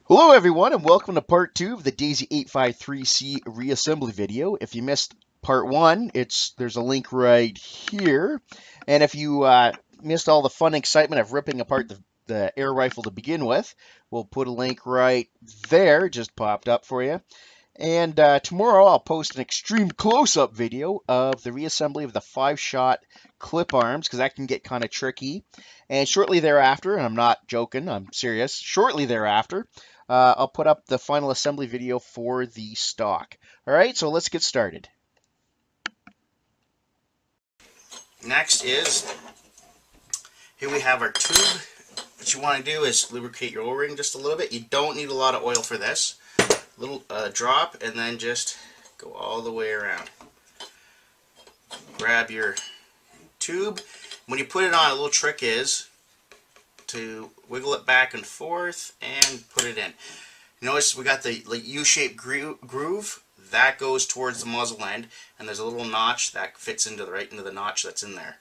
Hello everyone and welcome to part 2 of the Daisy 853C reassembly video. If you missed part 1, there's a link right here. And if you missed all the fun excitement of ripping apart the air rifle to begin with, we'll put a link right there, just popped up for you. And tomorrow I'll post an extreme close-up video of the reassembly of the 5-shot clip arms, because that can get kind of tricky. And shortly thereafter, and I'm not joking, I'm serious, shortly thereafter, I'll put up the final assembly video for the stock. All right, so let's get started. Next is, here we have our tube. What you want to do is lubricate your O-ring just a little bit. You don't need a lot of oil for this. A little drop, and then just go all the way around. Grab your tube. When you put it on, a little trick is to wiggle it back and forth and put it in. Notice we got the U-shaped groove. That goes towards the muzzle end, and there's a little notch that fits into right into the notch that's in there.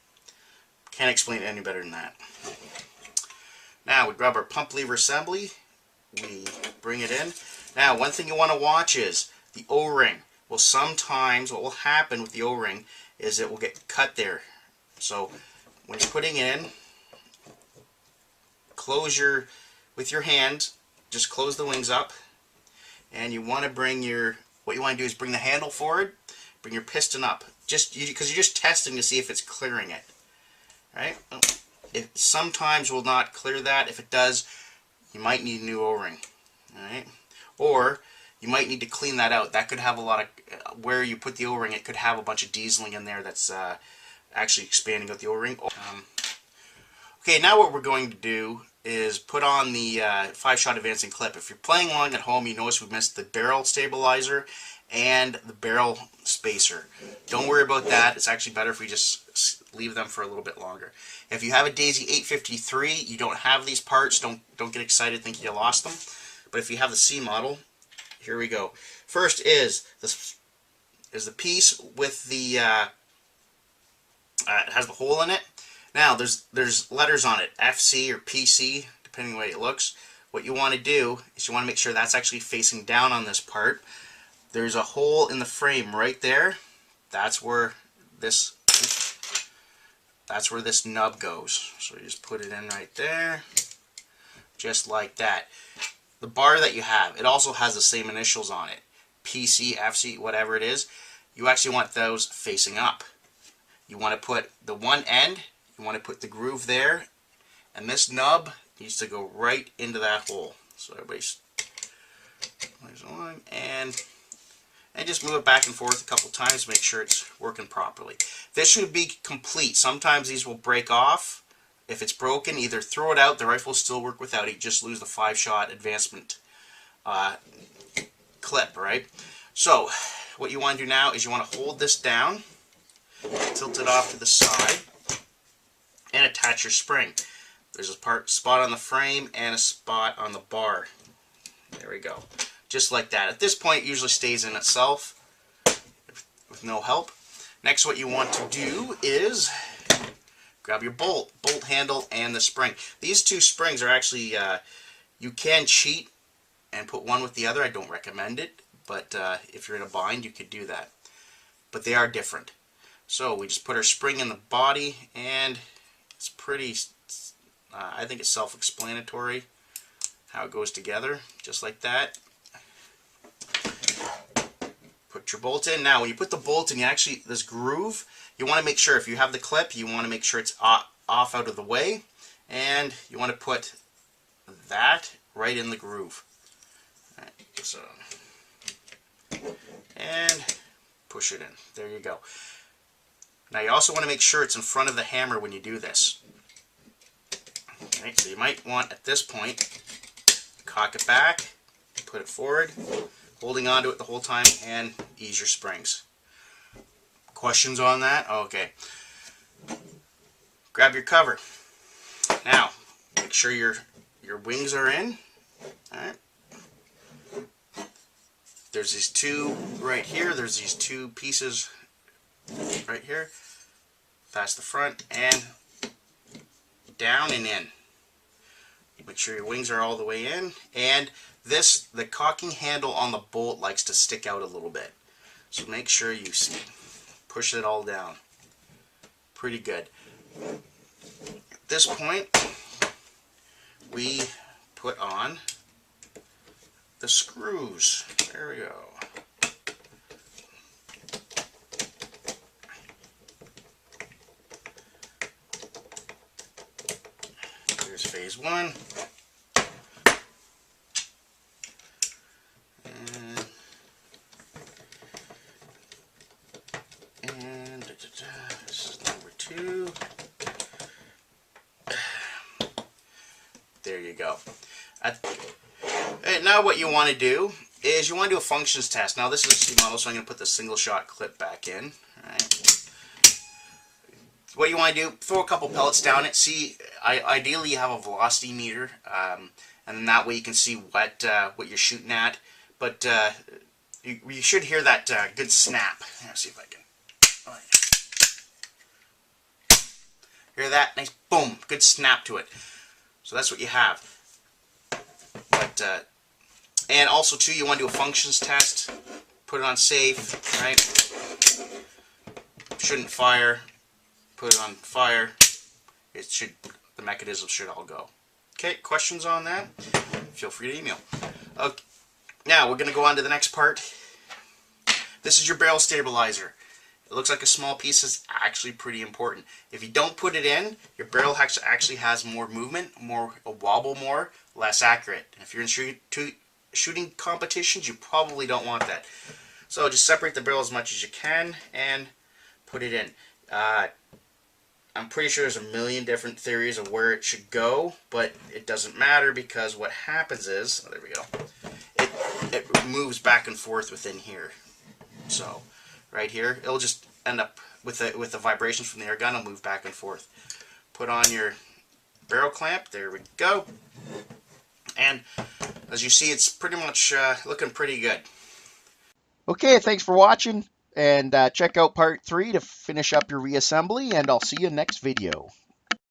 Can't explain it any better than that. Now we grab our pump lever assembly, we bring it in. Now one thing you want to watch is the O-ring. Well, sometimes what will happen with the O-ring is it will get cut there. So when you're putting it in, with your hand, just close the wings up, and you want to bring what you want to do is bring the handle forward, bring your piston up, because you're just testing to see if it's clearing it. Right? It sometimes will not clear that. If it does, you might need a new O-ring. Alright? Or you might need to clean that out. That could have a lot of, where you put the O-ring, it could have a bunch of dieseling in there that's actually expanding out the O-ring. Okay, now what we're going to do is put on the 5-shot advancing clip. If you're playing along at home, you notice we missed the barrel stabilizer and the barrel spacer. Don't worry about that. It's actually better if we just leave them for a little bit longer. If you have a Daisy 853, you don't have these parts, don't get excited thinking you lost them. But if you have the C model, here we go. First is the piece with the it has the hole in it. Now there's letters on it, FC or PC, depending on the way it looks. What you want to do is you want to make sure that's actually facing down on this part. There's a hole in the frame right there. That's where this nub goes. So you just put it in right there, just like that. The bar that you have, it also has the same initials on it, PC, FC, whatever it is. You actually want those facing up. You want to put the one end. You want to put the groove there, and this nub needs to go right into that hole. So everybody's on, and just move it back and forth a couple times to make sure it's working properly. This should be complete. Sometimes these will break off. If it's broken, either throw it out. The rifle will still work without it. You just lose the 5-shot advancement clip, right? So what you want to do now is you want to hold this down, tilt it off to the side, and attach your spring. There's a spot on the frame and a spot on the bar. There we go. Just like that. At this point, it usually stays in itself with no help. Next, what you want to do is grab your bolt handle, and the spring. These two springs are actually, you can cheat and put one with the other. I don't recommend it, but if you're in a bind, you could do that. But they are different. So we just put our spring in the body, and it's pretty, I think it's self-explanatory how it goes together, just like that. Put your bolt in. Now when you put the bolt in, this groove, you want to make sure, if you have the clip, you want to make sure it's off out of the way, and you want to put that right in the groove. All right, so, and push it in. There you go. Now you also want to make sure it's in front of the hammer when you do this. Okay, so you might want, at this point, cock it back, put it forward, holding onto it the whole time, and ease your springs. Questions on that? Okay. Grab your cover. Now, make sure your wings are in. Alright. There's these two right here. There's these two pieces right here. That's the front, and down and in. Make sure your wings are all the way in. And the cocking handle on the bolt likes to stick out a little bit. So make sure you push it all down. Pretty good. At this point, we put on the screws. There we go. Here's phase one. This is number two. There you go. Now what you want to do is you want to do a functions test. Now this is a C model, so I'm going to put the single shot clip back in. All right. What you want to do, throw a couple pellets down it. See, ideally you have a velocity meter, and that way you can see what you're shooting at. But you should hear that good snap. Let's see if I can. Oh, yeah. Hear that? Nice boom, good snap to it. So that's what you have. But and also too, you want to do a functions test. Put it on safe, right? Shouldn't fire. Put it on fire. The mechanism should all go. Okay, questions on that? Feel free to email. Okay, now we're going to go on to the next part. This is your barrel stabilizer. It looks like a small piece. Is actually pretty important. If you don't put it in, your barrel actually has more movement, a wobble more, less accurate. And if you're in shooting competitions, you probably don't want that. So just separate the barrel as much as you can and put it in. I'm pretty sure there's a million different theories of where it should go, but it doesn't matter because what happens is, oh, there we go, it moves back and forth within here. So right here, it'll just end up with the vibrations from the air gun. It'll move back and forth. Put on your barrel clamp. There we go. And as you see, it's pretty much looking pretty good. Okay, thanks for watching, and check out part 3 to finish up your reassembly, and I'll see you next video.